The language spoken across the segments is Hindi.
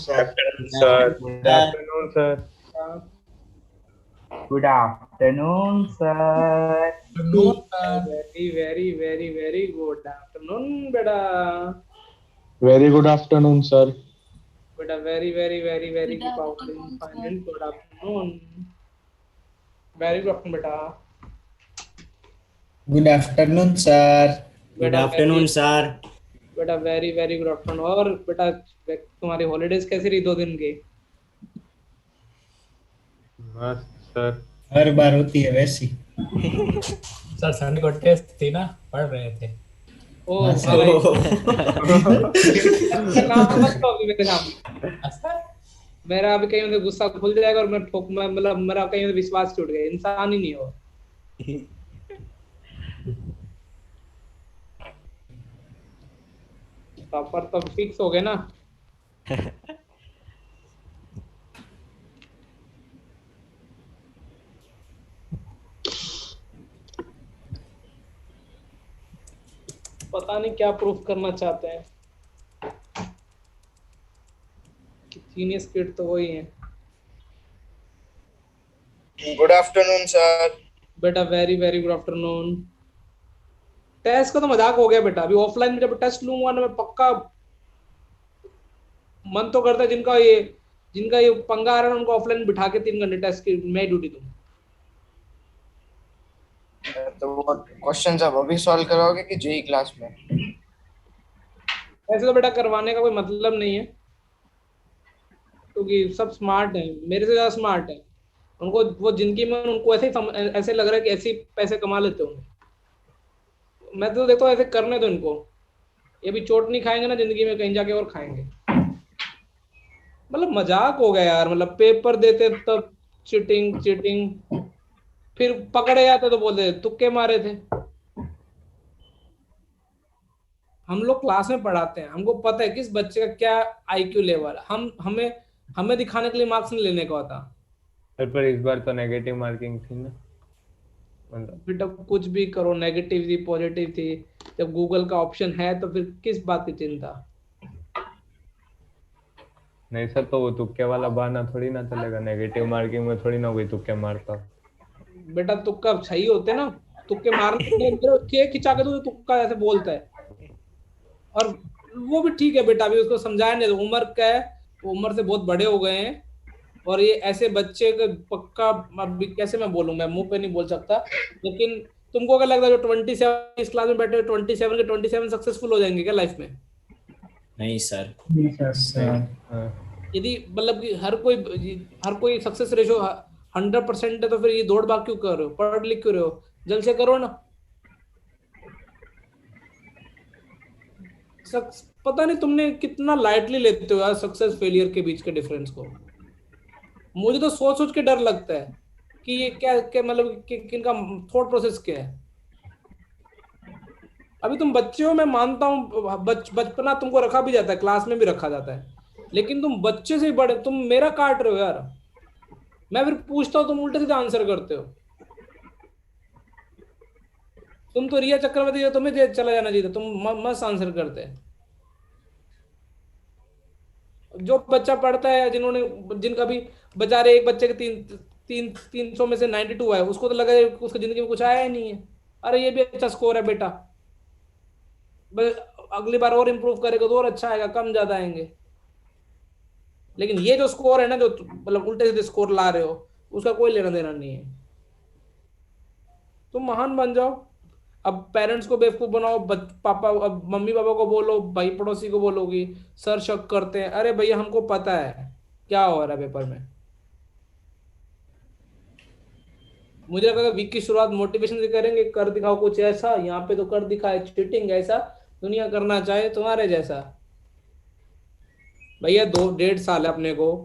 sir. Sir. Good afternoon, sir. Good afternoon, sir. Afternoon, Very good afternoon, beta. Very good afternoon, sir. Beta, very Good power afternoon, sir. infinite. Good afternoon. Very good afternoon, beta. Good afternoon, sir. Good afternoon sir. बेटा वेरी गुड आफ्टरनून. और बेटा तुम्हारी हॉलीडेज कैसी रही 2 दिन की? मस्त सर. हर बार होती है वैसी. सर संडे को टेस्ट थी ना, पढ़ रहे थे. ओ हाँ, सर. नाम मत लो अभी मेरे सामने. सर मेरा अभी कहीं मुझे गुस्सा खुल जाएगा और मैं मतलब मेरा कहीं विश्वास टूट गया. इंसान ही नहीं हो. टॉपर तो फिक्स हो गए ना. पता नहीं क्या प्रूफ करना चाहते हैं. जीनियस किड तो वही है. Good afternoon sir. बेटा वेरी गुड आफ्टरनून. टेस्ट का तो मजाक हो गया बेटा. अभी ऑफलाइन में जब टेस्ट लूंगा ना मैं पक्का, मन तो करता है जिनका ये पंगा आ रहा है उनको ऑफलाइन बिठा के 3 घंटे टेस्ट की मैं ड्यूटी दूं. तो वो क्वेश्चंस आप अभी सॉल्व कराओगे कि जेई क्लास में? ऐसे तो बेटा करवाने का कोई मतलब नहीं है, क्योंकि सब स्मार्ट हैं, मेरे से ज्यादा स्मार्ट है. उनको वो जिंदगी में उनको ऐसे लग रहा है कि ऐसे पैसे कमा लेते होंगे. मैं तो देखता हूँ ऐसे करने दो इनको. ये भी चोट नहीं खाएंगे ना जिंदगी में, कहीं जाके और खाएंगे. मतलब मजाक हो गया यार. मतलब पेपर देते तब चीटिंग, फिर पकड़े जाते तो बोलते तुक्के मारे थे. हम लोग क्लास में पढ़ाते हैं, हमको पता है किस बच्चे का क्या आईक्यू लेवल है. हमें दिखाने के लिए मार्क्स नहीं लेने का होता. सर पर इस बार तो नेगेटिव मार्किंग थी ना, मतलब बेटा कुछ भी करो, नेगेटिव थी पॉजिटिव थी, जब गूगल का ऑप्शन है तो फिर किस बात की चिंता. नहीं सर, तो वो तुक्के वाला बहाना थोड़ी ना चलेगा. नेगेटिव मार्किंग में थोड़ी ना कोई तुक्के मारता. बेटा तुक्का सही होते ना. तुक्के मारने केक खिंचा के तो तुक्का ऐसे बोलता है. और वो भी ठीक है बेटा, अभी उसको समझाया नहीं. उम्र का है, उम्र से बहुत बड़े हो गए हैं. और ये ऐसे बच्चे का पक्का, अब कैसे मैं बोलूं, मैं मुंह पे नहीं बोल सकता, लेकिन तुमको क्या लगता है जो 27 इस क्लास में बैठे 27 के 27 सक्सेसफुल हो जाएंगे क्या लाइफ में? नहीं सर. हाँ. यदि मतलब कि हर कोई सक्सेस रेशो 100% है तो फिर ये दौड़ भाग क्यों कर रहे हो? पढ़ लिख क्यों रहे हो? जल्द से करो ना. पता नहीं तुमने कितना लाइटली लेते हो यार सक्सेस फेलियर के बीच के डिफरेंस को. मुझे तो सोच के डर लगता है कि ये क्या मतलब किनका थॉट प्रोसेस क्या है. अभी तुम बच्चे हो, मैं मानता हूँ बचपना तुमको रखा भी जाता है, क्लास में भी रखा जाता है, लेकिन तुम बच्चे से बड़े, तुम मेरा काट रहे हो यार. मैं फिर पूछता हूँ तुम उल्टे सीधे आंसर करते हो. तुम तो रिया चक्रवर्ती हो, तुम्हें चला जाना चाहिए, तुम मस्त आंसर करते हैं. जो बच्चा पढ़ता है, जिनका भी बेचारे एक बच्चे के 300 में से 92 आए, उसको तो लगा उसकी जिंदगी में कुछ आया ही नहीं है. अरे ये भी अच्छा स्कोर है बेटा, अगली बार और इम्प्रूव करेगा तो और अच्छा आएगा, कम ज्यादा आएंगे. लेकिन ये जो स्कोर है ना, जो मतलब उल्टे सीधे स्कोर ला रहे हो, उसका कोई लेना देना नहीं है. तुम महान बन जाओ. अब पेरेंट्स को बेवकूफ बनाओ. पापा, अब मम्मी पापा को बोलो, भाई पड़ोसी को बोलोगी, सर शक करते हैं. अरे भैया हमको पता है क्या हो रहा है पेपर में. मुझे लगा वीक की शुरुआत मोटिवेशन से करेंगे, कर दिखाओ कुछ ऐसा, यहाँ पे तो कर दिखाए चीटिंग ऐसा, दुनिया करना चाहे तुम्हारे जैसा. भैया 2-1.5 साल है अपने को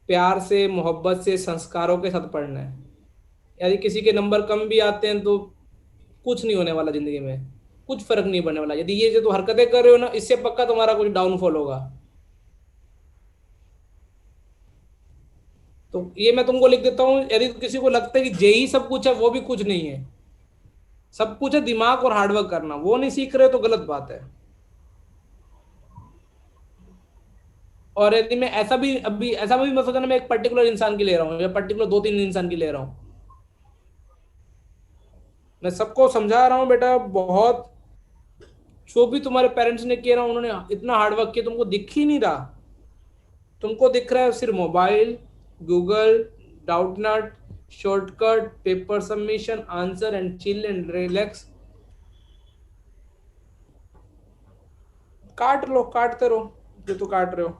प्यार से, मोहब्बत से, संस्कारों के साथ पढ़ना है. यदि किसी के नंबर कम भी आते हैं तो कुछ नहीं होने वाला जिंदगी में, कुछ फर्क नहीं पड़ने वाला. यदि ये जो तो हरकतें कर रहे हो ना, इससे पक्का तुम्हारा कुछ डाउनफॉल होगा. तो ये मैं तुमको लिख देता हूँ. यदि किसी को लगता है कि जेई सब कुछ है, वो भी कुछ नहीं है. सब कुछ है दिमाग और हार्डवर्क करना. वो नहीं सीख रहे तो गलत बात है. और यदि मैं ऐसा भी मत सोचना मैं एक पर्टिकुलर इंसान की ले रहा हूँ या पर्टिकुलर 2-3 इंसान की ले रहा हूँ। मैं सबको समझा रहा हूँ बेटा, बहुत जो भी तुम्हारे पेरेंट्स ने किया ना, उन्होंने इतना हार्डवर्क किया, तुमको दिख ही नहीं रहा। तुमको दिख रहा है सिर्फ mobile, Google, Doubtnut, shortcut, paper submission, answer and chill and relax. काट लो, काटते रहो जो तो काट रहे हो।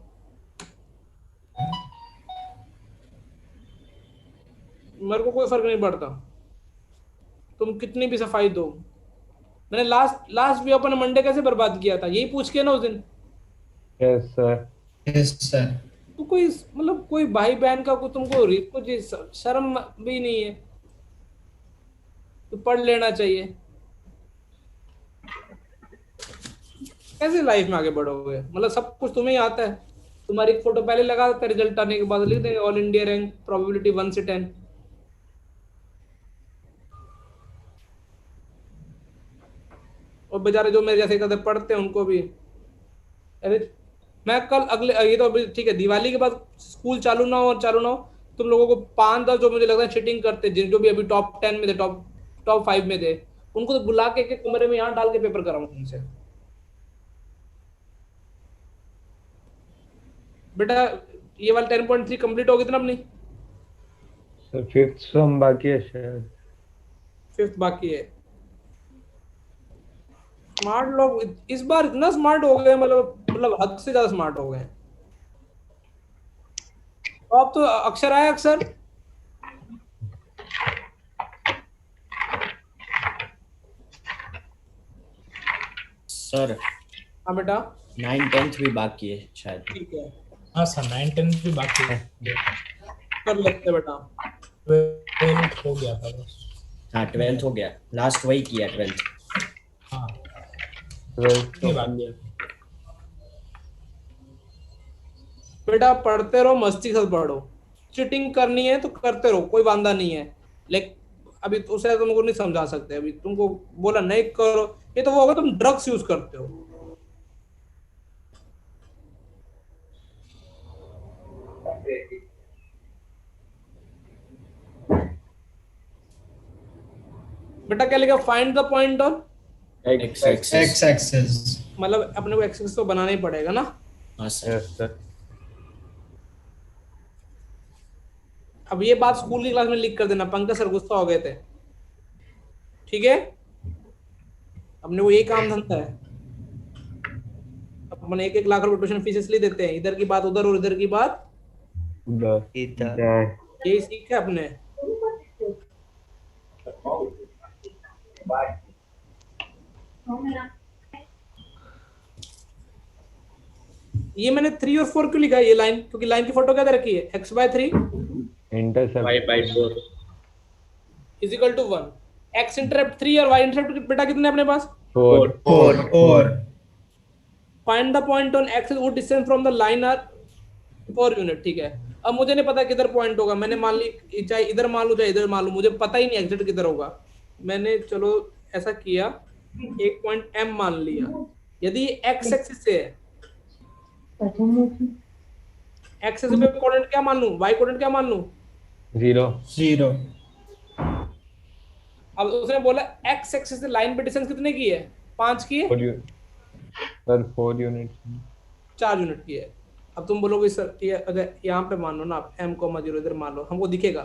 मेरे को कोई फर्क नहीं पड़ता तुम कितनी भी सफाई दो। मैंने लास्ट भी अपन मंडे कैसे बर्बाद किया था, यही पूछ के ना उस दिन। Yes sir. Yes sir. तो कोई मतलब कोई भाई बहन का तुमको कुछ शर्म भी नहीं है, तो पढ़ लेना चाहिए। कैसे लाइफ में आगे बढ़ोगे? मतलब सब कुछ तुम्हें ही आता है। तुम्हारी फोटो पहले लगा देते, रिजल्ट आने के बाद लिख देंगे ऑल इंडिया रैंक, प्रोबेबिलिटी 1 से 10। और बेचारे जो मेरे जैसे कहते पढ़ते हैं उनको भी, अरे मैं कल अगले ये तो अभी ठीक है, दिवाली के बाद स्कूल चालू ना हो और चालू ना हो, तुम लोगों को 5-10 जो मुझे लगता है चीटिंग करते, जो भी अभी टॉप 10 में थे, टॉप 5 में थे, उनको तो बुला के कमरे में यहाँ डाल के पेपर कराऊंगा उनसे। बेटा ये वाला 10.3 कंप्लीट हो गई ना अपनी? सर 5th सम बाकी है शायद। 5th बाकी है। स्मार्ट लोग इस बार इतना स्मार्ट हो गए, मतलब हद से ज्यादा स्मार्ट हो गए। तो अब तो अक्षर आया, अक्षर सर हाँ बेटा 9th-10th भी बाकी है शायद। ठीक है, हाँ सर 9th-10th भी बाकी है। कर लेते बेटा। 12th हो गया था बस। हाँ 12th हो गया, लास्ट वही किया 12th। हाँ 12th ये बाकी है। बेटा पढ़ते रहो, मस्ती से पढ़ो। चीटिंग करनी है तो करते रहो, कोई वांदा नहीं है। लेकिन अभी उसे तुमको नहीं समझा सकते, अभी तुमको बोला नहीं करो, ये तो वो होगा तुम ड्रग्स यूज करते हो। बेटा क्या लिखा? Find the point on x axis. X axis. मतलब अपने को एक्सेस तो बनाना ही पड़ेगा ना। हाँ सर। Yes sir. अब ये बात स्कूल की क्लास में लिख कर देना, पंकज सर गुस्सा हो गए थे, ठीक है? अपने को यही काम धंधा है। अपन 1-1 लाख रुपए ट्यूशन फीस इसलिए देते हैं, इधर की बात उधर और इधर की बात इधर। यही सीख है अपने। ये मैंने 3 और 4 क्यों लिखा है ये लाइन? क्योंकि लाइन की फोटो क्या दे रखी है? x/3 intercept is equal to 1। x intercept 3 और y इंटरसेप्ट बेटा कितने अपने पास? 4। और find the point on x would distance from the line are per unit, ठीक है? अब मुझे नहीं पता किधर पॉइंट होगा, मैंने मान ली चाहे इधर मान लो चाहे इधर मान लो, मुझे पता ही नहीं एग्जिट किधर होगा। मैंने चलो ऐसा किया, एक पॉइंट m मान लिया। यदि x एक्सिस से है, x एक्सिस पे कोऑर्डिनेट क्या मान लूं, y कोऑर्डिनेट क्या मान लूं? 0। अब उसने बोला x एक्सिस से लाइन पे डिस्टेंस कितने की है? 5 की है। 4 यूनिट 4 यूनिट की है। अब तुम बोलोगे सर ये अगर यहाँ पे मान लो ना आप m,0 इधर मान लो, हमको दिखेगा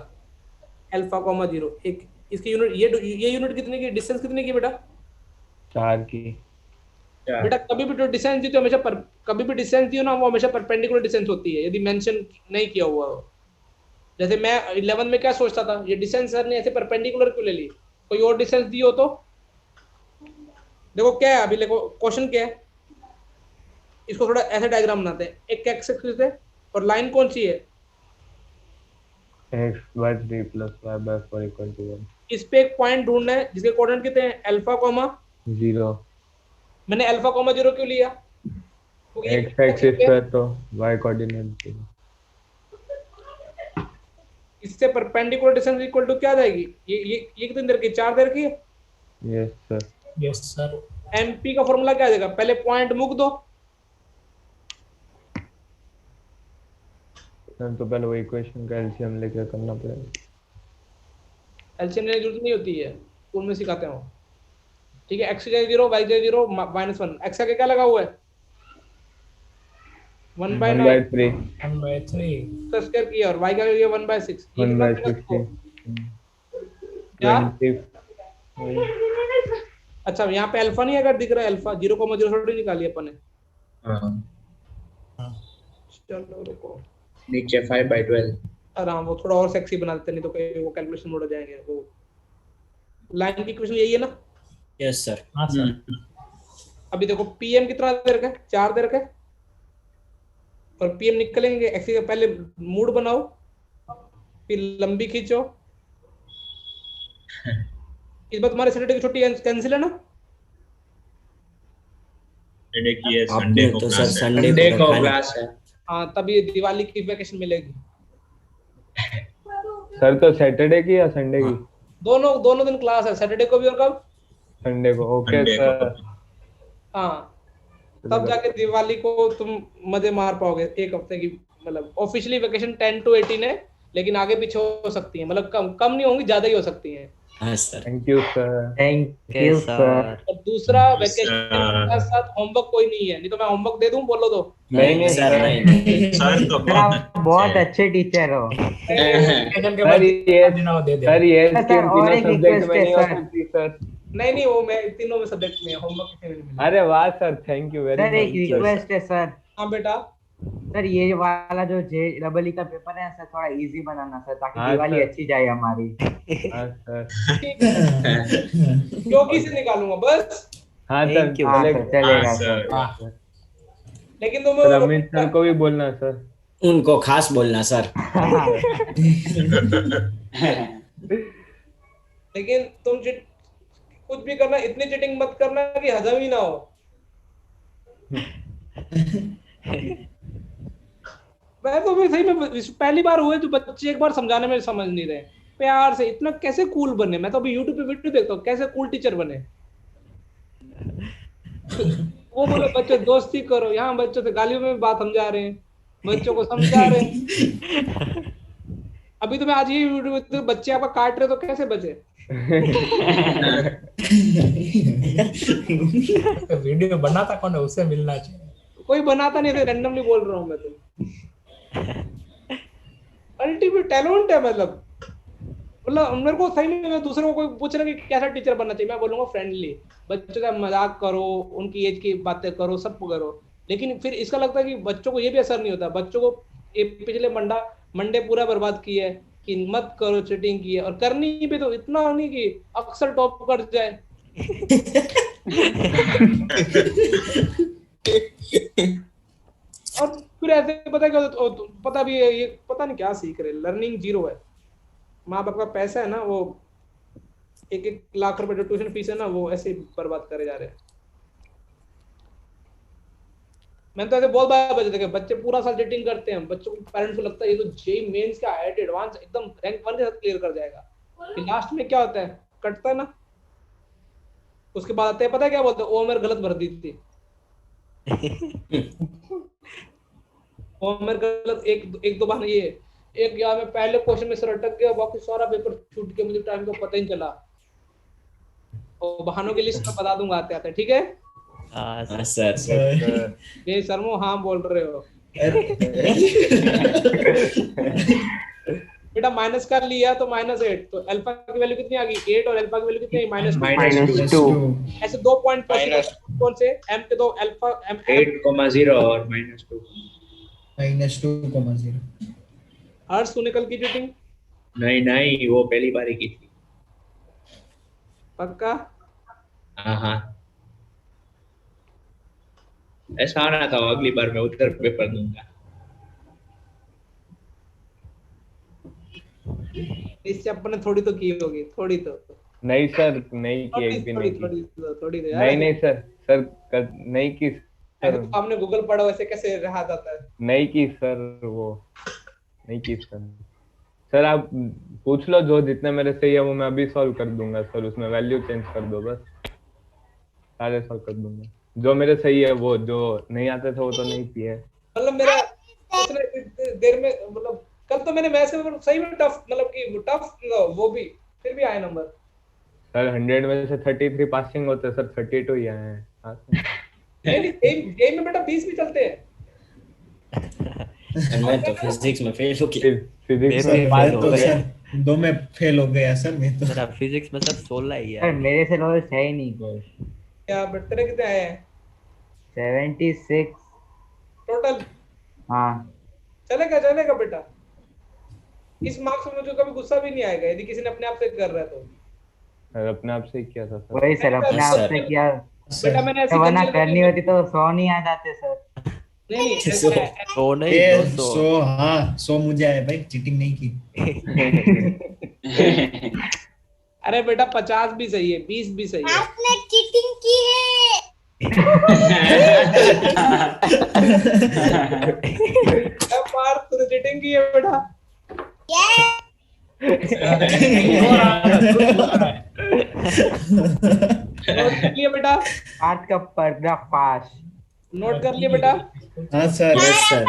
α,0 एक इसकी यूनिट, ये यूनिट कितने की, डिस्टेंस कितने की बेटा? 4 की। बेटा कभी भी जो डिस्टेंस दी तो हमेशा कभी भी डिस्टेंस दी हो ना, वो हमेशा परपेंडिकुलर डिस्टेंस होती है, यदि मेंशन नहीं किया हुआ हो। जैसे मैं 11 में क्या सोचता था, ये डिस्टेंस सर ने ऐसे परपेंडिकुलर क्यों ले ली? कोई और डिस्टेंस दी हो तो देखो क्या है, अभी देखो क्वेश्चन क्या है, इसको थोड़ा ऐसे डायग्राम बनाते हैं। एक एक्स एक्सिस है और लाइन कौन सी है? x/3 + y/4 = 1। इस पे एक पॉइंट ढूंढना है जिसके कोऑर्डिनेट कितने हैं? α,0। 0। मैंने α,0 क्यों लिया? x एक्सिस पे तो y कोऑर्डिनेट 0। इससे परपेंडिकुलर डिस्टेंस इक्वल टू क्या आ जाएगी? ये कितनी देर की? 4 देर की। Yes sir. Yes sir. MP का फॉर्मूला क्या आ जाएगा? पहले पॉइंट मुक दो, सर तो पहले वो इक्वेशन का एलसीएम लेके करना पड़ेगा। एलसीएम लेने की जरूरत नहीं होती है, स्कूल में सिखाते हैं वो। ठीक है, x की 0 y की 0 -1, x का क्या लगा हुआ है 1/9 1/3 1/3 का स्क्वायर किया, और y का ये 1/6, ये कितना मिला 1/60 इसको? क्या 20 अच्छा, यहाँ पे अल्फा नहीं अगर दिख रहा है, अल्फा 0,0 थोड़ी निकाली अपन ने। चलो रुको, नीचे 5/12। आराम, वो थोड़ा और सेक्सी बना देते, नहीं तो कहीं वो कैलकुलेशन मोड हो जाएंगे। वो लाइन की इक्वेशन यही है ना? Yes sir. हाँ सर। अभी देखो पीएम कितना देर का है, 4 देर का है, और पीएम निकलेंगे। एक्स का पहले मूड बनाओ, फिर लंबी खींचो। इस बार तुम्हारे सैटरडे की छुट्टी कैंसिल है ना? सैटरडे की है, आपने संडे को तो सर क्लास है। संडे संडे को को रखा है। क्लास है। हाँ, तभी दिवाली की वैकेशन मिलेगी। सर तो सैटरडे की या संडे की? दोनों दिन क्लास है, सैटरडे को भी और कब? संडे को। ओके संडे को। सर। हाँ, तब जाके दिवाली को तुम मजे मार पाओगे। एक हफ्ते की मतलब ऑफिशियली वैकेशन 10 to 18 है, लेकिन आगे पीछे हो सकती है, मतलब कम नहीं होंगी, ज्यादा ही हो सकती है। हाँ sir. Thank you sir. Thank you sir. और दूसरा, Yes, वैकेशन sir. के साथ होमवर्क कोई नहीं है, नहीं तो मैं होमवर्क दे दूं, बोलो तो। नहीं सर सर। नहीं। सर तो सर आप बहुत अच्छे टीचर हो। वेकेशन के सर बाद ये दिन वो दे दे। सर ये सर, स्कीम और तीनों एक सब्जेक्ट request में है, नहीं हो सर। सकती सर। नहीं, वो मैं तीनों में सब्जेक्ट में होमवर्क किसी में नहीं मिला। अरे वाह sir, thank you very sir एक मच। रिक्वेस्ट है सर। हाँ बेटा, सर ये वाला जो JEE का पेपर है सर, थोड़ा इजी बनाना सर, ताकि हाँ, दिवाली सर। अच्छी जाए हमारी। हाँ सर। ठीक है, योगी से निकालूंगा बस। हाँ सर हाँ चलेगा। सर, चलेगा हाँ, सर। सर। लेकिन तुम सर अमित सर को भी बोलना सर। उनको खास बोलना सर। लेकिन तुम कुछ भी करना, इतनी चीटिंग मत करना कि हजम ही ना हो। मैं तो भी सही में पहली बार हुए जो बच्चे एक बार समझाने में समझ नहीं रहे, प्यार से इतना कैसे कूल बने। मैं तो अभी यूट्यूब पे वीडियो देखता हूँ कैसे कूल टीचर बने। वो बोले बच्चे दोस्ती करो, यहाँ बच्चों से गालियों में भी बात समझा रहे हैं, बच्चों को समझा रहे हैं। अभी तो मैं आज ये वीडियो तो बच्चे आपका काट रहे तो कैसे बचे। वीडियो बनाता कौन है, उससे मिलना चाहिए। कोई बनाता नहीं थे, रैंडमली बोल रहा हूँ मैं तो। अल्टीमेट टैलेंट है, मतलब मेरे को सही में दूसरे को कोई पूछ रहा है कि कैसा टीचर बनना चाहिए, मैं बोलूंगा फ्रेंडली, बच्चों का मजाक करो, उनकी एज की बातें करो, सब करो। लेकिन फिर इसका लगता है कि बच्चों को ये भी असर नहीं होता। बच्चों को पिछले मंडे पूरा बर्बाद किया है कि मत करो, चीटिंग की है, और करनी भी तो इतना नहीं कि अक्सर टॉप कर जाए। और फिर ऐसे पता भी है, ये पता नहीं क्या सीख रहे, लर्निंग जीरो है। माँ बाप का पैसा है ना, वो 1-1 लाख रुपए जो ट्यूशन फीस है ना, वो ऐसे ही बर्बाद करे जा रहे हैं। मैंने तो ऐसे बहुत बार बच्चे देखे, बच्चे पूरा साल चीटिंग करते हैं, बच्चों को पेरेंट्स को लगता है ये तो जेईई मेंस का आईआईटी एडवांस एकदम रैंक 1 के साथ क्लियर कर जाएगा। फिर लास्ट में क्या होता है, कटता है ना, उसके बाद आते हैं, पता है क्या बोलते हैं, ओ मेरे गलत भर दी थी। ओ मेरे गलत, एक दो बहाने ये, एक यार मैं पहले क्वेश्चन में सर अटक गया, बाकी सारा पेपर छूट गया, मुझे टाइम का पता ही नहीं चला। और बहानों की लिस्ट में बता दूंगा आते आते, ठीक है। हाँ सर। ये शर्मो हाँ बोल रहे हो बेटा। माइनस कर लिया तो -8, तो अल्फा की वैल्यू कितनी आ गई 8, और अल्फा की वैल्यू कितनी आई -2। ऐसे 2 पॉइंट कौन से m के दो अल्फा 8,0 और -2। -2,0। हर्ष तूने कल की चीटिंग? नहीं, वो पहली बार ही की थी। पक्का? हाँ, ऐसा आना था, अगली बार मैं उत्तर पेपर दूंगा। इससे अपने थोड़ी तो की होगी, थोड़ी तो। नहीं सर, नहीं की, एक भी नहीं की। थोड़ी नहीं सर नहीं की सर। आपने गूगल पढ़ा, वैसे कैसे रहा जाता है? नहीं की सर, वो नहीं की सर आप पूछ लो, जो जितने मेरे सही है वो मैं अभी सॉल्व कर दूंगा सर, उसमें वैल्यू चेंज कर दो बस, सारे सॉल्व कर दूंगा। जो मेरे सही है वो, जो नहीं आते थे वो तो नहीं किए। मतलब मेरा इतने देर में, मतलब तो मैंने वैसे सही में टफ मतलब कि टफ वो भी फिर भी आए नंबर। सर 100 में से 33 पासिंग होते हैं सर, 32 ही आए हैं। हाँ सर। नहीं गेम में बेटा 20 भी चलते हैं। मैं तो फिजिक्स में फेल हो गया। फिजिक्स सर में मैं पास हो तो गए। सर 2 में फेल हो गया सर मैं तो। सर फिजिक्स में सर 16 ही सर है। मेरे से नॉलेज है ही नहीं कोई। क्या बेटा तेरे कितने आए हैं 76। टोटल? हाँ चलेगा बेटा। इस मार्क्स में मुझे कभी गुस्सा भी नहीं आएगा यदि किसी ने अपने आप से कर रहा है तो। सर अपने आप से ही किया था सर। वही सर अपने Yes, आप sir. से किया। बेटा मैंने ऐसी वरना गंदी करनी होती तो 100 नहीं आ जाते सर। नहीं तो नहीं ये 200। 100 हाँ 100 मुझे आए भाई, चीटिंग नहीं की। अरे बेटा 50 भी सही है 20 भी सही है। आपने चीटिंग की है। अब बार तूने चीटिंग की है बेटा। नोट कर लिया बेटा? आज का पर्दा फाश। नोट कर लिया बेटा? हाँ sir. Yes sir.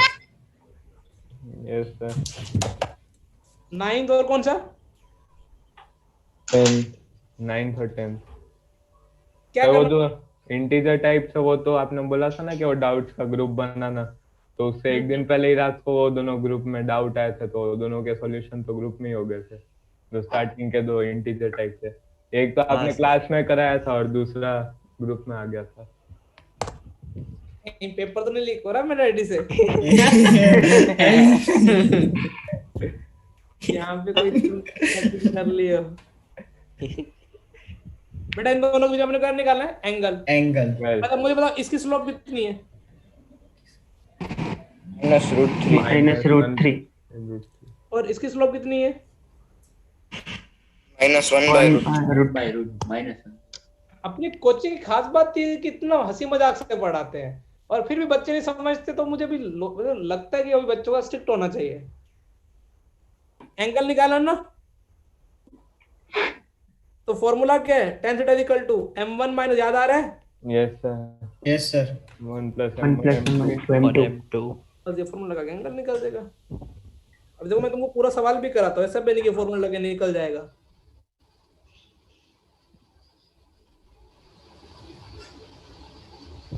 Yes sir. 9th और कौन सा? 9th और 10th। क्या तो वो करना? जो इंटीजर टाइप से, वो तो आपने बोला था ना कि वो डाउट्स का ग्रुप बनाना, तो उससे एक दिन पहले ही रात को वो दोनों ग्रुप में डाउट आए थे, तो दोनों के सॉल्यूशन तो ग्रुप में ही हो गए थे, जो स्टार्टिंग के 2 इंटीजर टाइप थे। एक तो आपने क्लास में कराया था और दूसरा ग्रुप में आ गया था। पेपर तो नहीं लीक हो रहा मेरे आईडी से? यहाँ पे कोई कर लिया बेटा। इन दोनों को हमने कर निकालना है एंगल। मतलब मुझे बताओ इसकी स्लोप कितनी है? -√3 और इसकी स्लोप कितनी है? -1/√। अपनी कोचिंग की खास बात थी कि इतना हंसी मजाक से पढ़ाते हैं और फिर भी बच्चे नहीं समझते, तो मुझे भी लगता है कि अभी बच्चों का स्ट्रिक्ट होना चाहिए। एंगल निकालो ना, तो फॉर्मूला क्या है? tan theta equal to m1 minus, याद आ रहा है? Yes sir. 1 + m2। बस ये फॉर्मूला लगा के एंगल निकल जाएगा। अब देखो मैं तुमको पूरा सवाल भी कराता हूँ, ऐसा भी नहीं कि फॉर्मूला लगे निकल जाएगा।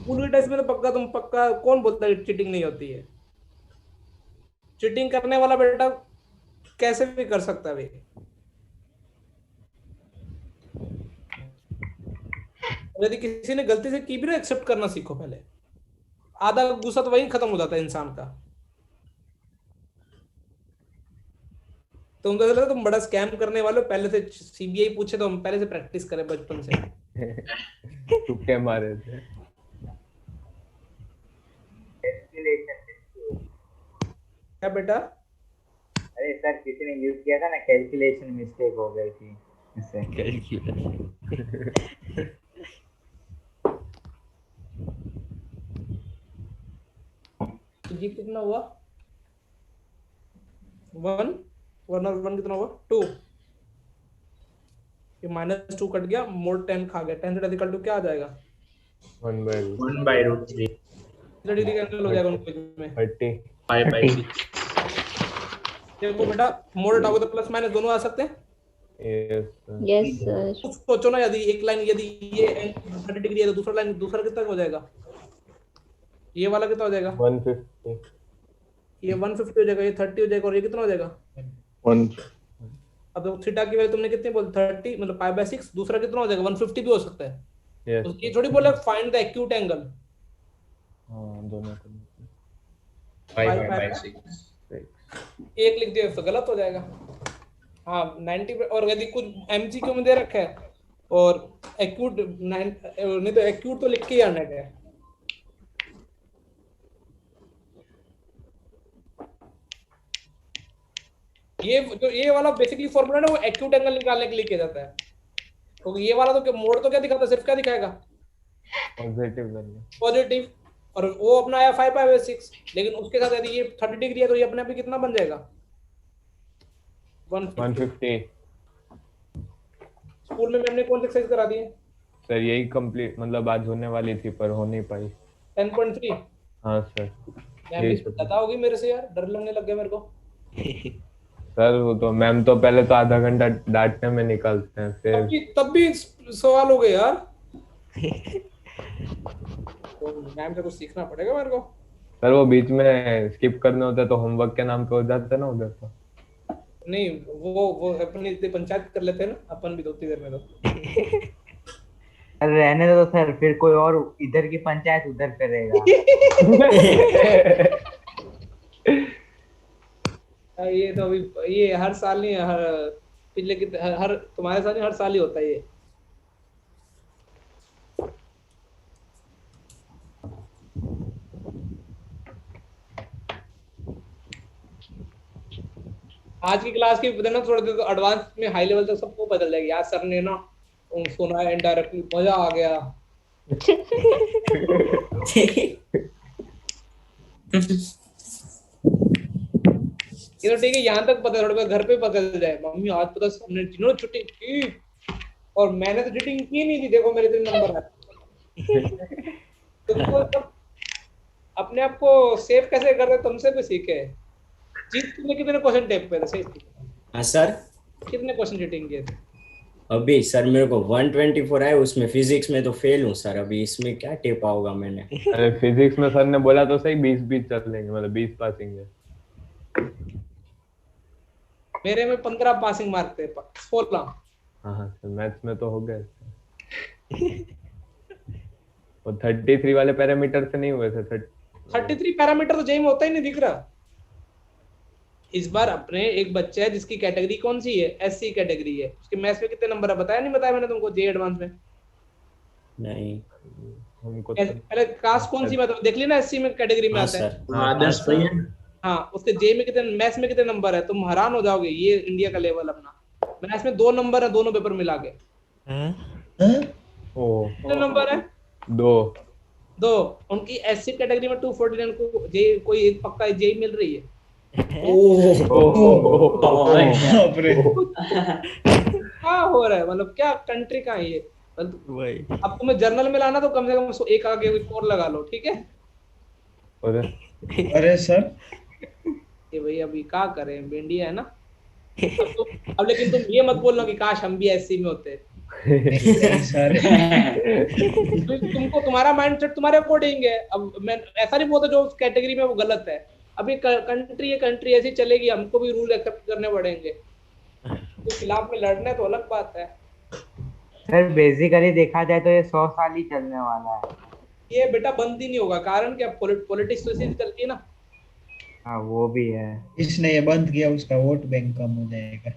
पूरी टेस्ट में तो पक्का कौन बोलता है चीटिंग नहीं होती है? चीटिंग करने वाला बेटा कैसे भी कर सकता है भाई। यदि किसी ने गलती से की भी ना, एक्सेप्ट करना सीखो पहले। आधा गुस्सा तो वहीं खत्म हो जाता है इंसान का। तुम तो लगता है तुम बड़ा स्कैम करने वाले हो, पहले से सीबीआई पूछे तो हम पहले से प्रैक्टिस करें बचपन से। तुक्के मारे थे। क्या बेटा? अरे सर किसी ने यूज किया था ना, कैलकुलेशन मिस्टेक हो गई थी इससे। ये कितना हुआ? 1 और 1 कितना हुआ? 2। ये -2 कट गया, मोड 10 खा गया। tan थीटा इक्वल टू क्या आ जाएगा? 1/√3 डिग्री का एंगल हो जाएगा उनके बीच में 30 5/6। देखो बेटा, मोड हटाओगे तो प्लस माइनस दोनों आ सकते हैं। Yes sir. सोचो ना, यदि एक लाइन, यदि ये 30 डिग्री है तो दूसरा लाइन, दूसरा कितना हो जाएगा? ये वाला कितना हो जाएगा? 150। ये 150 हो जाएगा, ये 30 हो जाएगा, और ये कितना हो जाएगा? 1। अब तो थीटा की वैल्यू तुमने कितनी बोली? 30 मतलब π/6। दूसरा कितना हो जाएगा? 150 भी हो सकता है। तो ये थोड़ी बोला फाइंड द एक्यूट एंगल। हाँ दोनों को 5/6। एक लिख दिया तो गलत हो जाएगा। हाँ 90 और यदि कुछ एमसीक्यू में दे रखा है और एक्यूट नहीं तो एक्यूट तो लिख के ही आने का है। ये वाला बेसिकली फॉर्मूला ना, वो एक्यूट एंगल निकालने के लिए किया जाता है। तो ये वाला तो मोड तो क्या दिखाता है? सिर्फ क्या दिखाएगा? पॉजिटिव। और वो अपना आया 5/6, लेकिन उसके साथ यदि ये 30 डिग्री है तो ये अपने आप ही कितना बन जाएगा? 150। स्कूल में मैंने कौन सी एक्सरसाइज करा दी है? सर यही कंप्लीट मतलब आज होने वाली थी पर हो नहीं पाई। 10.3। हाँ सर। पता होगी मेरे से यार, डर लगने लग गया मेरे को। सर वो तो मैम तो पहले तो आधा घंटा डांटने में निकालते हैं, फिर तब भी सवाल हो गए यार। तो मैम से कुछ सीखना पड़ेगा मेरे को। सर वो बीच में स्किप करने होते हैं तो होमवर्क के नाम पे हो जाते हैं ना उधर तो। नहीं वो अपनी इतनी पंचायत कर लेते हैं ना अपन भी उतनी देर में तो। अरे रहने दो सर, फिर कोई और इधर की पंचायत उधर करेगा। ये तो अभी ये हर साल नहीं, हर पिछले हर तुम्हारे साथ नहीं, हर साल ही होता है ये। आज की क्लास की ना थोड़ा देर तो एडवांस में हाई लेवल तक सबको बदल जाएगी यार। सर ने ना सुना है इनडायरेक्टली, मजा आ गया। ये तो ठीक है, यहाँ तक पता, थोड़ा घर पे पता चल जाए मम्मी आज पता हमने जिन्होंने छुट्टी की और मैंने तो चीटिंग की नहीं थी, देखो मेरे 3 नंबर है। तुमको तब अपने आप को सेव कैसे करते तुमसे भी सीखे। जीत तुमने कितने क्वेश्चन टेप पे थे सही? हाँ सर, कितने क्वेश्चन चीटिंग किए थे? अभी सर मेरे को 124 आए, उसमें फिजिक्स में तो फेल हूँ सर। अभी इसमें क्या टेपा होगा मैंने। अरे फिजिक्स में सर ने बोला तो सही 20 चल लेंगे, मतलब 20 पासिंग है। मेरे में 15 पासिंग मार्क थे, 16। हाँ सर मैथ्स में तो हो गए। वो 33 वाले पैरामीटर से नहीं हुए थे। 33 पैरामीटर तो जेई में होता ही नहीं दिख रहा। इस बार अपने एक बच्चा है जिसकी कैटेगरी कौन सी है, एससी कैटेगरी है, उसके मैथ्स में कितने नंबर है बताया नहीं? बताया मैंने तुमको जे एडवांस में? नहीं हमको पहले कास्ट कौन सी मतलब देख ली ना, एससी में कैटेगरी में आता है। आदर्श भैया हाँ, उसके जे में कितने, मैथ्स में कितने नंबर है? तुम हैरान हो जाओगे, ये इंडिया का लेवल अपना। मैथ्स में 2 नंबर है, दोनों पेपर मिला के। कितने नंबर है? 2। उनकी एससी कैटेगरी में 249 को जे कोई एक पक्का जे मिल रही है। बाप रे। क्या हो रहा है, मतलब क्या कंट्री का है ये? अब तुम्हें जर्नल में लाना तो कम से कम एक आगे और लगा लो, ठीक है? अरे सर ये भाई अभी क्या करें, इंडिया है ना। अब लेकिन तुम ये मत बोलना कि काश हम भी एससी में होते। सर तुमको तुम्हारा माइंडसेट तुम्हारे अकॉर्डिंग है। अब मैं ऐसा नहीं बोलता जो उस कैटेगरी में वो गलत है। अभी कंट्री ऐसी चलेगी, हमको भी रूल एक्सेप्ट करने पड़ेंगे। तो खिलाफ में लड़ना है तो अलग बात है। सर बेसिकली देखा जाए तो ये 100 साल ही चलने वाला है। ये बेटा बंद ही नहीं होगा, कारण क्या, पॉलिटिक्स तो इसी चलती है ना। हाँ वो भी है। इसने ये बंद किया, उसका वोट बैंक कम हो जाएगा।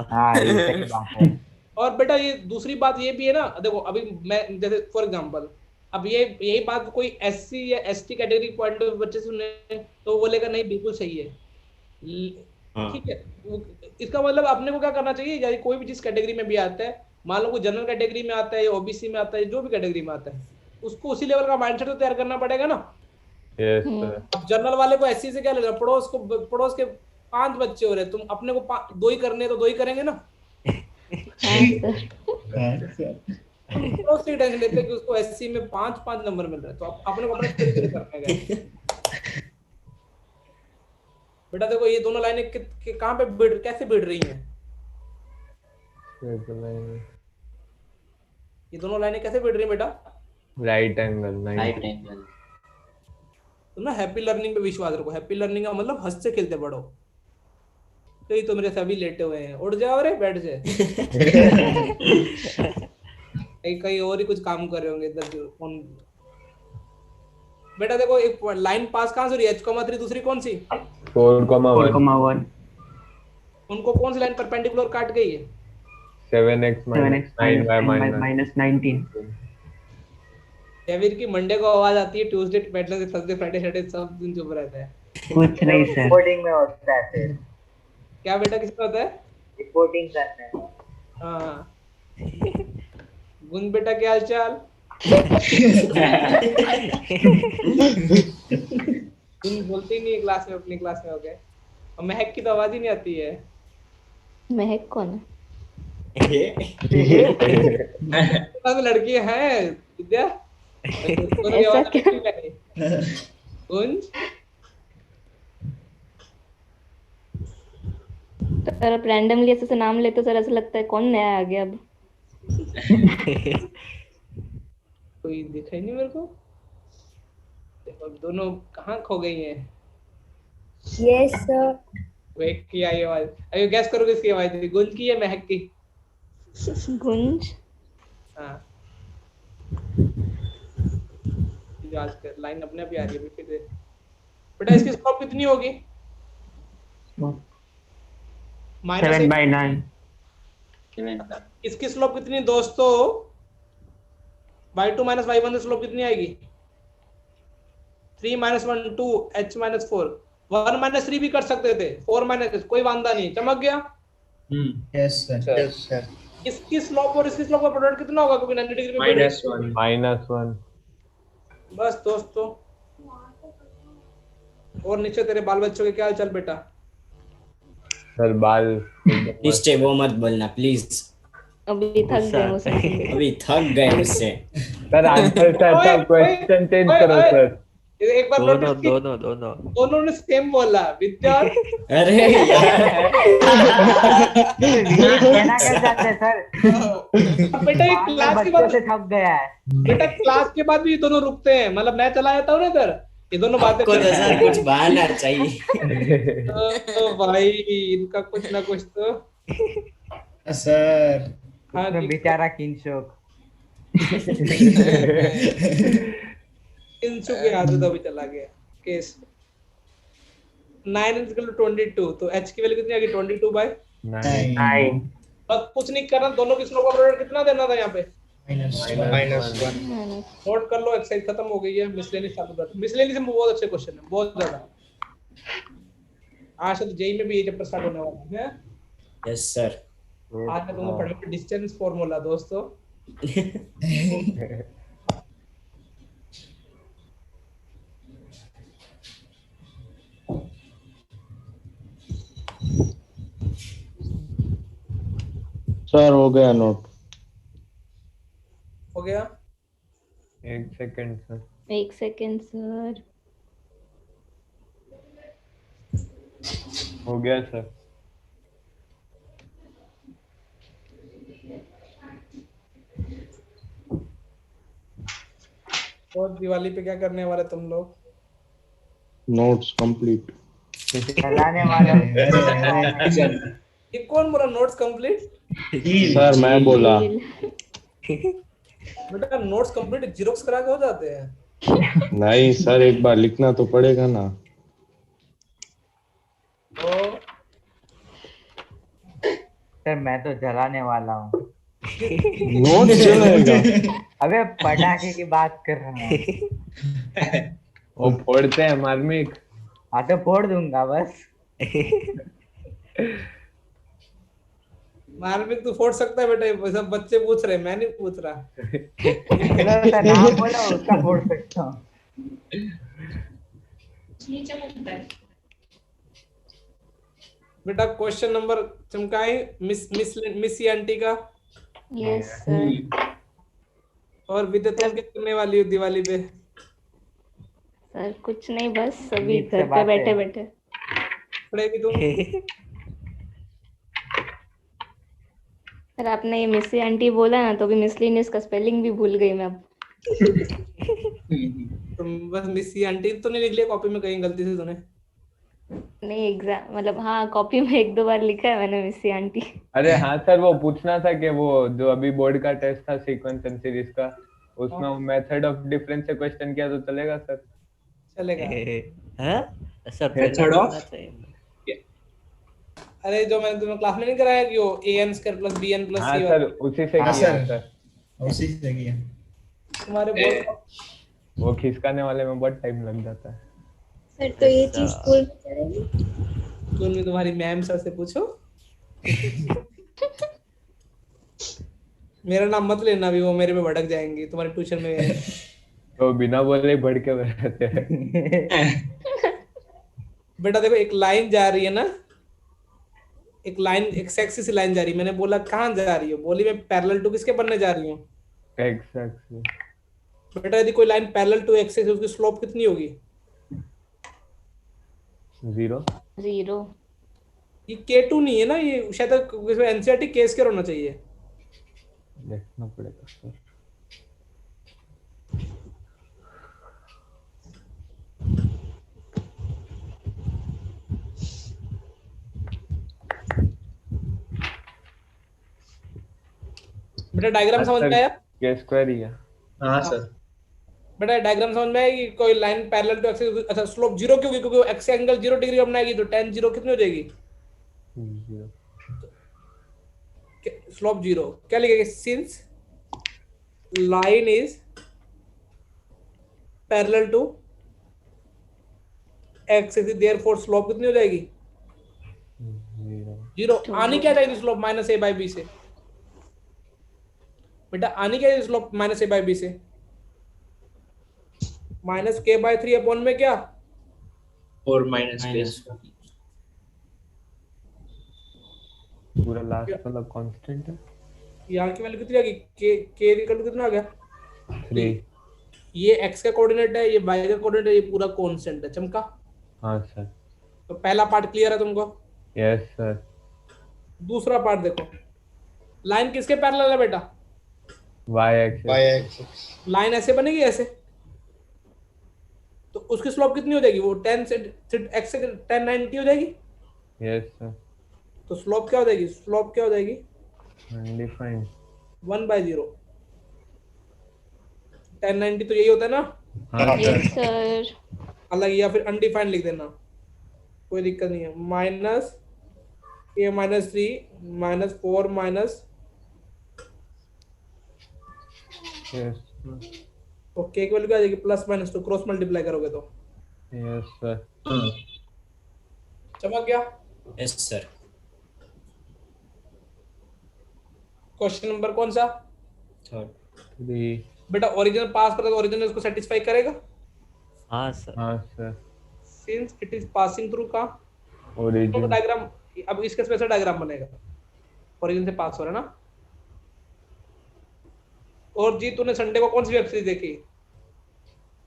हाँ ये सही बात है। और बेटा ये दूसरी बात ये भी है ना, देखो अभी मैं जैसे फॉर एग्जांपल अब ये यही बात कोई एससी या एसटी कैटेगरी पॉइंट ऑफ बच्चे सुने तो बोलेगा नहीं बिल्कुल सही है, ठीक है। इसका मतलब अपने को क्या करना चाहिए, या कोई भी जिस कैटेगरी में भी आता है, मान लो कोई जनरल कैटेगरी में आता है या ओबीसी में आता है, जो भी कैटेगरी में आता है, उसको उसी लेवल का माइंडसेट तो तैयार करना पड़ेगा ना। अब जनरल वाले को एससी से क्या लेना, पड़ोस के 5 बच्चे हो रहे, तुम अपने को 2 ही करने तो 2 ही करेंगे ना। पड़ोस से टेंशन लेते कि उसको एससी में 5 नंबर मिल रहे हैं, तो अपने को अपने करने गए। बेटा देखो ये दोनों लाइनें कहाँ पे कैसे भिड़ रही हैं, ये दोनों लाइनें कैसे भिड़ रही हैं बेटा? Right angle. तुम ना हैप्पी लर्निंग पे विश्वास रखो। हैप्पी लर्निंग का मतलब हंसते खेलते पढ़ो। तो ये तो मेरे सभी लेटे हुए हैं, उठ जाओ रे बेड से। कहीं और ही कुछ काम कर रहे होंगे इधर फोन। बेटा देखो एक लाइन पास कहाँ से हो रही है, h,3, दूसरी कौन सी 4,1 उनको कौन सी लाइन परपेंडिकुलर काट गई है? 7x - 9y - 19। जयवीर की मंडे को आवाज आती है, Tuesday Wednesday Thursday Friday Saturday सब दिन चुप रहता है। कुछ नहीं सर, रिपोर्टिंग में होता है फिर। क्या बेटा किसमें होता है? रिपोर्टिंग करना है। हाँ गुंज बेटा क्या हाल चाल? तुम बोलती नहीं है क्लास में, अपनी क्लास में हो गए। और महक की तो आवाज ही नहीं आती है। महक कौन है? क्लास में लड़की है विद्या, ऐसा क्या? गुंज सर आप रैंडमली ऐसे से नाम लेते हो सर, ऐसा लगता है कौन नया आ गया अब। कोई दिखा ही नहीं मेरे को। देखो दोनों कहाँ खो गई हैं। Yes sir. वेट की आई आवाज। अभी गैस करो किसकी आवाज थी, गुंज की या महक की? गुंज। हाँ जो आज कर लाइन अपने आप ही आ रही है फिर से। बेटा इसकी स्लोप कितनी होगी? -7/9। इसकी स्लोप कितनी दोस्तों? y2 - y1 की स्लोप कितनी आएगी? 3 - 1 2 h - 4 1 - 3 भी कर सकते थे, 4 - कोई वांदा नहीं। चमक गया? Yes sir. इसकी स्लोप और इसकी स्लोप का प्रोडक्ट कितना होगा क्योंकि 90 डिग्री में -1। बस दोस्तों। और नीचे तेरे बाल बच्चों के क्या हाल चाल बेटा? सर बाल नीचे वो मत बोलना प्लीज। अभी थक गए मुझसे। अभी थक गए मुझसे। सर आंसर से अच्छा क्वेश्चन चेंज करो सर। एक बार दोनों ने सेम बोला विद्या। अरे यार कहना क्या चाहते हैं सर? बेटा ये क्लास के बाद से थक गया है। बेटा क्लास के बाद भी ये दोनों रुकते हैं, मतलब मैं चला जाता हूँ ना इधर, ये दोनों बातें आपको तो सर कुछ बहाना चाहिए। तो भाई इनका कुछ ना कुछ तो। सर हाँ बेचारा किंशोक। किंशोक की आदत अभी चला गया केस। 9 = 22 तो h की वैल्यू कितनी आ गई? 22/9। बस कुछ नहीं करना, दोनों की स्लोप का प्रोडक्ट कितना देना था यहाँ पे? -1। नोट कर लो, एक्सरसाइज खत्म हो गई है। मिसलेनियस चालू कर। मिसलेनियस में बहुत अच्छे क्वेश्चन है, बहुत ज्यादा। आज तो जेई में भी ये चैप्टर स्टार्ट होने वाला है। Yes sir. आज मैं तुमको पढ़ाऊंगा डिस्टेंस फार्मूला दोस्तों। सर हो गया नोट। हो गया? 1 सेकंड सर। 1 second sir. हो गया सर। और दिवाली पे क्या करने वाले तुम लोग? Notes complete. चलाने वाला। ये कौन बोला नोट्स कंप्लीट? सर मैं बोला। बेटा नोट्स कंप्लीट जेरोक्स करा के हो जाते हैं। नहीं सर एक बार लिखना तो पड़ेगा ना। सर मैं तो जलाने वाला हूँ। नोट चलेगा। अबे पटाखे की बात कर रहा हूँ। वो फोड़ते हैं मार्मिक। हाँ तो फोड़ दूंगा बस। मार्मिक तू फोड़ सकता है बेटा, ये सब बच्चे पूछ रहे, मैं नहीं पूछ रहा। नाम बोलो उसका फोड़ सकता हूँ। बेटा क्वेश्चन नंबर चमकाए मिस आंटी का। Yes sir. और विद्या तुम क्या करने वाली हो दिवाली पे? सर कुछ नहीं, बस अभी घर पे बैठे बैठे पढ़ेगी तुम? सर आपने ये मिसी आंटी बोला ना तो भी मिसलिनियस का स्पेलिंग भी भूल गई मैं अब। तुम बस मिस आंटी तो नहीं लिख लिया कॉपी में कहीं गलती से तूने? नहीं एग्जाम मतलब हाँ कॉपी में 1-2 बार लिखा है मैंने मिसी आंटी। अरे हाँ सर वो पूछना था कि वो जो अभी बोर्ड का टेस्ट था सीक्वेंस एंड सीरीज का, उसमें वो मेथड ऑफ डिफरेंस से क्वेश्चन किया तो चलेगा सर? चलेगा। हैं सर मेथड ऑफ अरे जो मैंने तुम्हें क्लास में नहीं कराया कि वो an² + bn + हाँ c सर उसी से किया सर। उसी से किया। तुम्हारे बोर्ड वो खिसकाने वाले में बहुत टाइम लग जाता है सर तो ये चीज स्कूल में चलेगी? स्कूल में तुम्हारी मैम सर से पूछो। मेरा नाम मत लेना भी, वो मेरे पे भड़क जाएंगी तुम्हारे ट्यूशन में। तो बिना बोले बढ़ के रहते हैं। बेटा देखो एक लाइन जा रही है ना, एक लाइन एक सेक्सी सी लाइन जा रही है। मैंने बोला कहाँ जा रही हो, बोली मैं पैरेलल टू किसके बनने जा रही हूँ? X axis. बेटा यदि कोई line parallel to X axis उसकी स्लोप कितनी होगी? 0। ये K2 नहीं है ना, ये शायद इसमें एनसीईआरटी K स्क्वायर होना चाहिए। देखना पड़ेगा सर। बेटा डायग्राम समझ में आया? K स्क्वायर ही है। हाँ सर। बेटा डायग्राम समझ में आया कि कोई लाइन पैरेलल टू एक्स, अच्छा स्लोप 0 क्यों? क्योंकि एक्स एंगल 0 डिग्री बनाएगी, तो tan 0 कितनी हो जाएगी? स्लोप 0 क्या लिखेंगे? Since line is parallel to X axis, therefore slope कितनी हो जाएगी? 0। आनी क्या चाहिए slope minus A by B से? बेटा आनी क्या चाहिए slope minus A by B से? माइनस के बाई 3 अपॉन में क्या? और माइनस पूरा लास्ट वाला कांस्टेंट है। यहाँ की वैल्यू कितनी आ गई? के इक्वल टू कितना आ गया? 3। ये x का कोऑर्डिनेट है, ये y का कोऑर्डिनेट है, ये पूरा कांस्टेंट है। चमका? हाँ सर। तो पहला पार्ट क्लियर है तुमको? Yes sir. दूसरा पार्ट देखो, लाइन किसके पैरेलल है बेटा? y axis. लाइन ऐसे बनेगी ऐसे, तो उसकी स्लोप कितनी हो जाएगी? वो 10 से x से 10 90 हो जाएगी। Yes sir. तो स्लोप क्या हो जाएगी? स्लोप क्या हो जाएगी? अनडिफाइंड 1/0। 10 90 तो यही होता है ना? हाँ यस सर। अलग या फिर अनडिफाइंड लिख देना, कोई दिक्कत नहीं है। Minus a minus 3 minus 4 minus, yes तो k की वैल्यू क्या आ जाएगी? प्लस माइनस 2, क्रॉस मल्टीप्लाई करोगे तो। Yes sir. चमक गया? Yes sir. क्वेश्चन नंबर कौन सा? 3। बेटा ओरिजिन पास करता तो ओरिजिन इसको सेटिस्फाई करेगा? हाँ सर। हाँ sir. Since it is passing through का ओरिजिन डायग्राम, अब इसके स्पेशल डायग्राम बनेगा। ओरिजिन से पास हो रहा है ना? और जी तूने संडे को कौन सी वेब सीरीज देखी?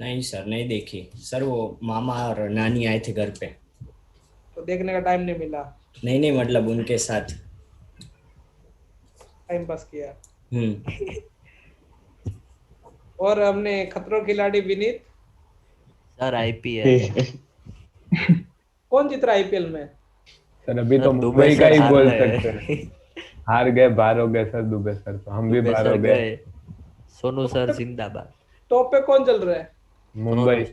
नहीं सर, नहीं देखी सर, वो मामा और नानी आए थे घर पे, तो देखने का टाइम नहीं मिला, नहीं मतलब उनके साथ टाइम पास किया। हम्म। और हमने खतरों खिलाड़ी विनीत सर आईपीएल कौन जीत रहा आईपीएल में? सर अभी तो सर, दुबई मुंबई का सर ही हार बोल गए। सकते हैं। हार गए, बाहर हो गए सर दुबई सर, तो हम भी दुबई बाहर सर हो गए। गए। सोनू सर जिंदाबाद। टॉप पे कौन चल रहा है? मुंबई।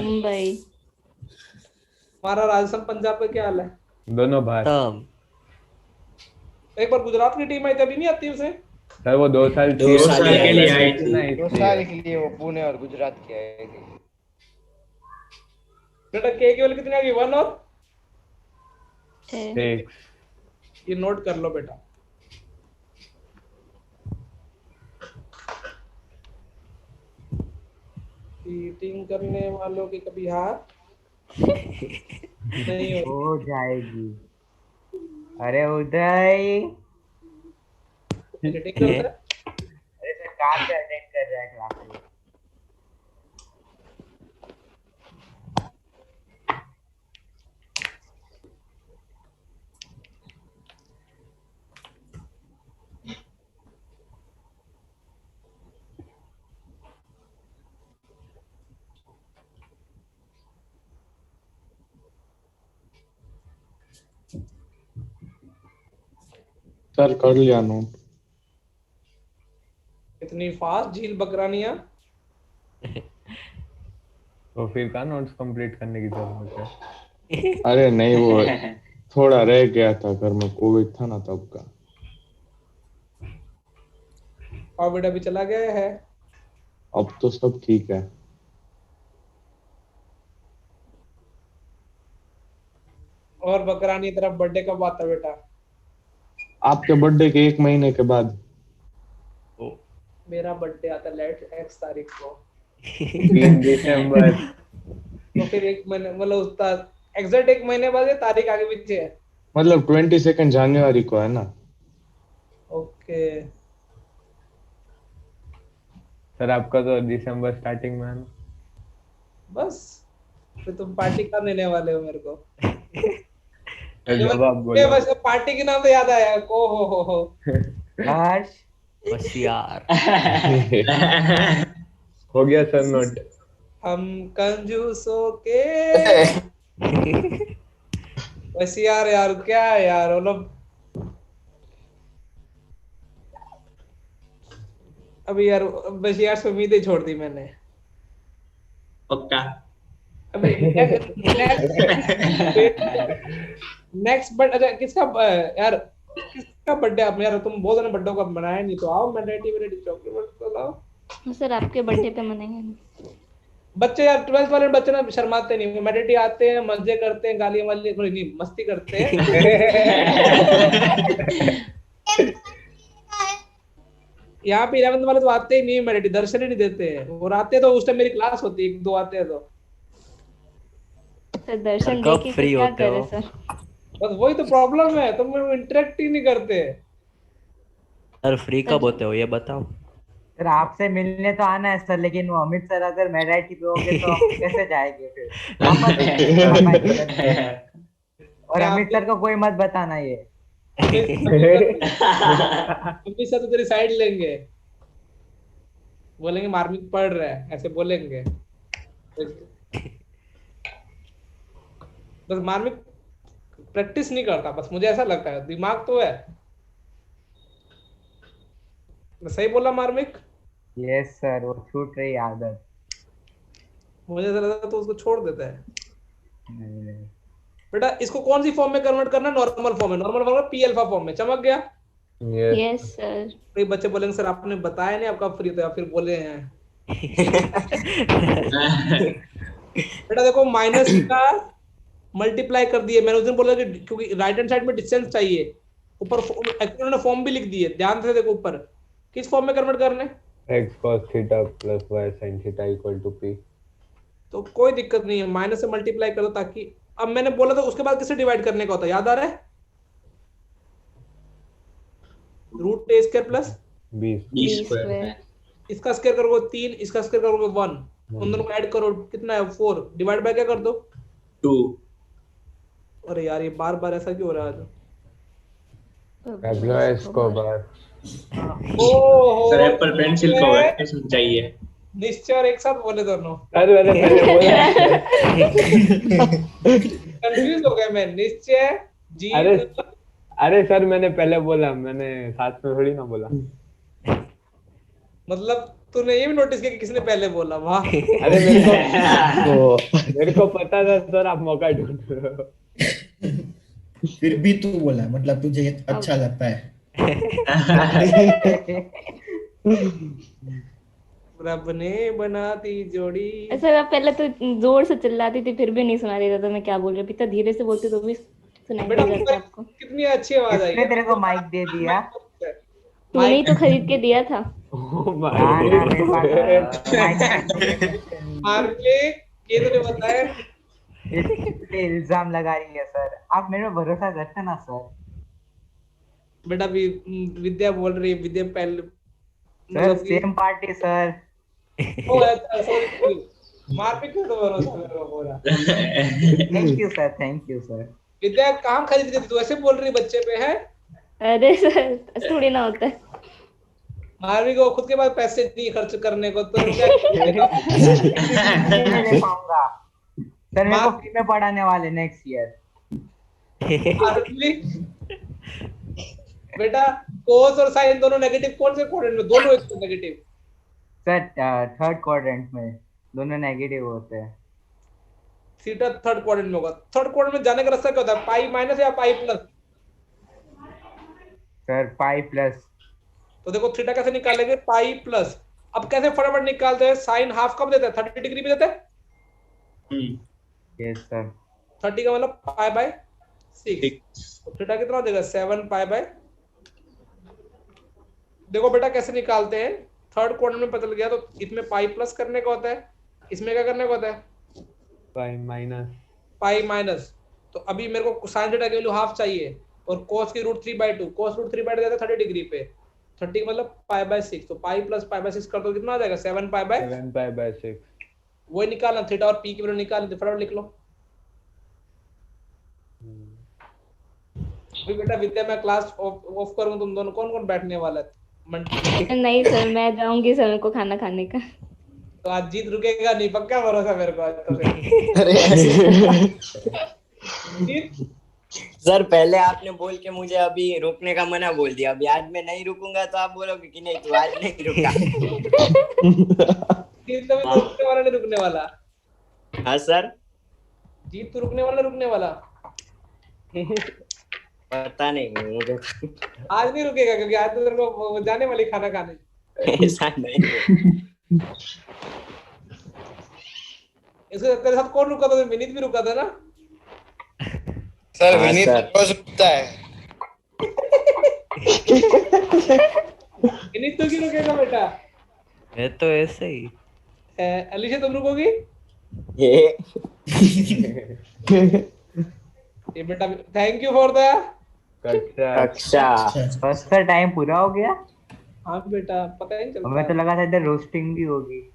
मुंबई। हमारा राजस्थान पंजाब का क्या हाल है? दोनों बाहर। तम एक बार गुजरात की टीम आई थी, अभी नहीं आती उसे? सर वो 2 साल 2 साल के लिए आई थी ना, 2 इसलिए। साल के लिए वो पुणे और गुजरात की आएगी। बेटा के केवल कितनी आ गई? 1 और 6। ये नोट कर लो बेटा। चीटिंग करने वालों की कभी हार नहीं हो। हो जाएगी। अरे उदय, चीटिंग करता है? अरे सर कहाँ से अटेंड कर रहा है क्लासेस? सर कर लिया नोट। इतनी फास्ट झील बकरानिया? तो फिर का नोट्स कंप्लीट करने की जरूरत है। अरे नहीं, वो थोड़ा रह गया था घर में, कोविड था ना तब का। कोविड अभी चला गया है? अब तो सब ठीक है। और बकरानी तरफ बर्थडे कब आता बेटा? आपके बर्थडे के 1 महीने के बाद। मेरा बर्थडे आता लेट x तारीख को। 3 दिसंबर। तो फिर 1 महीने मतलब उसका एग्जैक्ट 1 महीने बाद ये तारीख आगे पीछे है? मतलब 22 जनवरी को है ना। ओके। सर आपका तो दिसंबर स्टार्टिंग में है ना। बस फिर तुम पार्टी कब देने वाले हो मेरे को? जवाब ये बोलो। बस पार्टी के नाम तो याद आया। ओ हो। हर्ष होशियार। हो गया सर नोट। हम कंजूसों के बस यार क्या है यार, मतलब अभी यार बस यार से उम्मीदें छोड़ दी मैंने। पक्का। अभी नेक्स्ट बट अच्छा किसका यार किसका बर्थडे आप यार तुम बहुत सारे बर्थडे का मनाया नहीं, तो आओ मैंडेटरी चॉकलेट तो लाओ। सर आपके बर्थडे पे मनाएंगे। बच्चे यार 12th वाले बच्चे ना शर्माते नहीं, मैंडेटरी आते हैं, मजे करते हैं, गालियां वाली थोड़ी नहीं मस्ती करते हैं। यहाँ पे 11th वाले तो आते ही नहीं, मैंडेटरी दर्शन ही नहीं देते हैं, और आते तो उस टाइम मेरी क्लास होती है, 1-2 आते हैं तो सर दर्शन कब देके फ्री क्या होते करे हो? सर? बस वही तो प्रॉब्लम है, तुम इंटरेक्ट ही नहीं करते। सर फ्री कब होते हो ये बताओ। सर आपसे मिलने तो आना है सर, लेकिन वो अमित सर अगर मैराइटी पे होंगे तो हम कैसे जाएंगे फिर और अमित सर को कोई मत बताना ये। अमित सर तो तेरी साइड लेंगे, बोलेंगे मार्मिक पढ़ रहा है, ऐसे बोलेंगे। बस मार्मिक प्रैक्टिस नहीं करता, बस मुझे ऐसा लगता है, दिमाग तो है। मैं सही बोला मार्मिक? यस सर, वो छूट रही आदत। मुझे ऐसा लगता है तो उसको छोड़ देता है। नहीं। बेटा इसको कौन सी फॉर्म में कन्वर्ट करना है? नॉर्मल फॉर्म में, नॉर्मल फॉर्म में पी अल्फा फॉर्म में। चमक गया? Yes sir. कई बच्चे बोलेंगे सर आपने बताया नहीं आपका फ्री था, फिर बोले हैं। बेटा देखो माइनस का मल्टीप्लाई कर दिए मैंने, उस दिन बोला कि क्योंकि राइट हैंड साइड में डिस्टेंस चाहिए, ऊपर एक्चुअली फॉर्म भी लिख दिए, ध्यान से देखो ऊपर किस फॉर्म में कन्वर्ट करने। x cos theta plus y sin theta equal to p। तो कोई दिक्कत नहीं है, माइनस से मल्टीप्लाई करो, ताकि अब मैंने बोला था उसके बाद किससे डिवाइड करने का होता है, याद आ रहा है? रूट ए स्क्वायर प्लस बी स्क्वायर। इसका स्क्वायर करोगे 3, इसका स्क्वायर करोगे 1, उन दोनों को ऐड करो, कितना है 4, डिवाइड बाय क्या कर दो 2। अरे यार ये बार बार ऐसा क्यों हो रहा है? Pablo Escobar. ओहो सर एप्पल पेंसिल को वर्केशन चाहिए। निश्चय और एक साथ बोले दोनों। अरे मैंने पहले बोला। कंफ्यूज हो गया मैं। निश्चय जी। अरे सर मैंने पहले बोला, मैंने साथ में थोड़ी ना बोला। मतलब तूने ये भी नोटिस किया कि किसने पहले बोला? वाह। अरे मेरे को पता था सर आप मौका ढूंढ रहे हो। फिर भी तू बोला, मतलब तुझे अच्छा लगता है। रब ने बना दी जोड़ी। सर आप पहले तो जोर से चिल्लाती थी फिर भी नहीं सुना देता था मैं क्या बोल रही हूँ, इतना धीरे से बोलती तो भी सुनाई नहीं देता आपको। कितनी अच्छी आवाज आई। तेरे को माइक दे दिया? तूने ही तो खरीद के दिया था। ये तूने बताया? इल्जाम लगा रही है सर, आप मेरे में भरोसा करते ना सर। बेटा विद्या बोल रही है, विद्या पहले सर सेम पार्टी सर। ओ सॉरी मारपीट क्यों तो भरोसा मेरे को पूरा। Thank you sir. विद्या कहाँ खरीद के दी तू? ऐसे बोल रही बच्चे पे है? अरे सर थोड़ी ना होता है। मारवी को खुद के पास पैसे नहीं खर्च करने को तो क्या नहीं पाऊंगा सर, मेरे को फ्री में पढ़ाने वाले नेक्स्ट ईयर। बेटा कोस और साइन दोनों नेगेटिव कौन से क्वाड्रेंट में? दोनों एक नेगेटिव सर। थर्ड क्वाड्रेंट में दोनों नेगेटिव होते हैं। थीटा थर्ड क्वाड्रेंट में होगा। थर्ड क्वाड्रेंट में जाने का रास्ता क्या होता है? पाई माइनस या pi plus? Sir pi plus. तो देखो थीटा कैसे निकालेंगे? Pi plus. अब कैसे फटाफट निकालते हैं? साइन हाफ कब देता है? 30 डिग्री पे देता है। Yes sir. 30 का मतलब पाई बाय 6। तो थीटा कितना हो जाएगा? 7 पाई बाय। देखो बेटा कैसे निकालते हैं। थर्ड क्वाड्रेंट में पता लग गया, तो इसमें पाई प्लस करने का होता है, इसमें क्या करने का होता है? Pi minus. तो अभी मेरे को साइन थीटा की वैल्यू हाफ चाहिए, और cos की √3/2। cos √3/2 देता है 30 डिग्री पे। 30 मतलब पाई बाय 6। तो पाई प्लस पाई बाय 6 कर दो, कितना आ जाएगा? 7 पाई बाय 6। वही निकालना, थीटा और पी की वैल्यू निकालनी, तो फटाफट लिख लो। अभी बेटा विद्या मैं क्लास ऑफ करूं, तुम दोनों कौन कौन बैठने वाला है? नहीं सर, मैं जाऊंगी सर, मेरे को खाना खाने का। तो आज जीत रुकेगा नहीं, पक्का भरोसा मेरे को आज तो फिर। जीत सर पहले आपने बोल के मुझे अभी रुकने का मना बोल दिया, अभी आज मैं नहीं रुकूंगा तो आप बोलोगे कि नहीं तू आज नहीं रुका। जीत तो रुकने वाला नहीं, रुकने वाला। हाँ सर, जीत तो रुकने वाला। पता नहीं मुझे। आज नहीं रुकेगा क्योंकि आज तो तेरे को जाने वाली खाना खाने। ऐसा नहीं है। इसके तेरे साथ कौन रुका था? विनीत भी रुका था ना? सर विनीत रोज रुकता है। विनीत तो क्यों रुकेगा बेटा? मैं तो ऐसे ही। अलीशा तुम रुकोगी? ये बेटा थैंक यू फॉर द कक्षा। फर्स्ट का टाइम पूरा हो गया। हाँ बेटा पता ही नहीं चलता। हमें तो लगा था इधर रोस्टिंग भी होगी।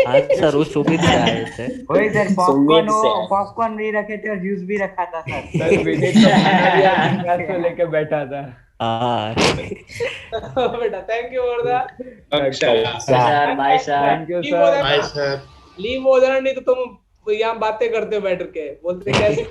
आज सर वो सुमित से आए थे। वही सर पॉपकॉर्न भी रखे थे और जूस भी रखा था सर। सर विनीत तो खाना भी लेके बैठा था। हाँ बेटा thank you for the sir bye sir. Thank you sir. Bye sir. Leave हो जाना, नहीं तो तुम यहाँ बातें करते हो बैठ के, बोलते कैसे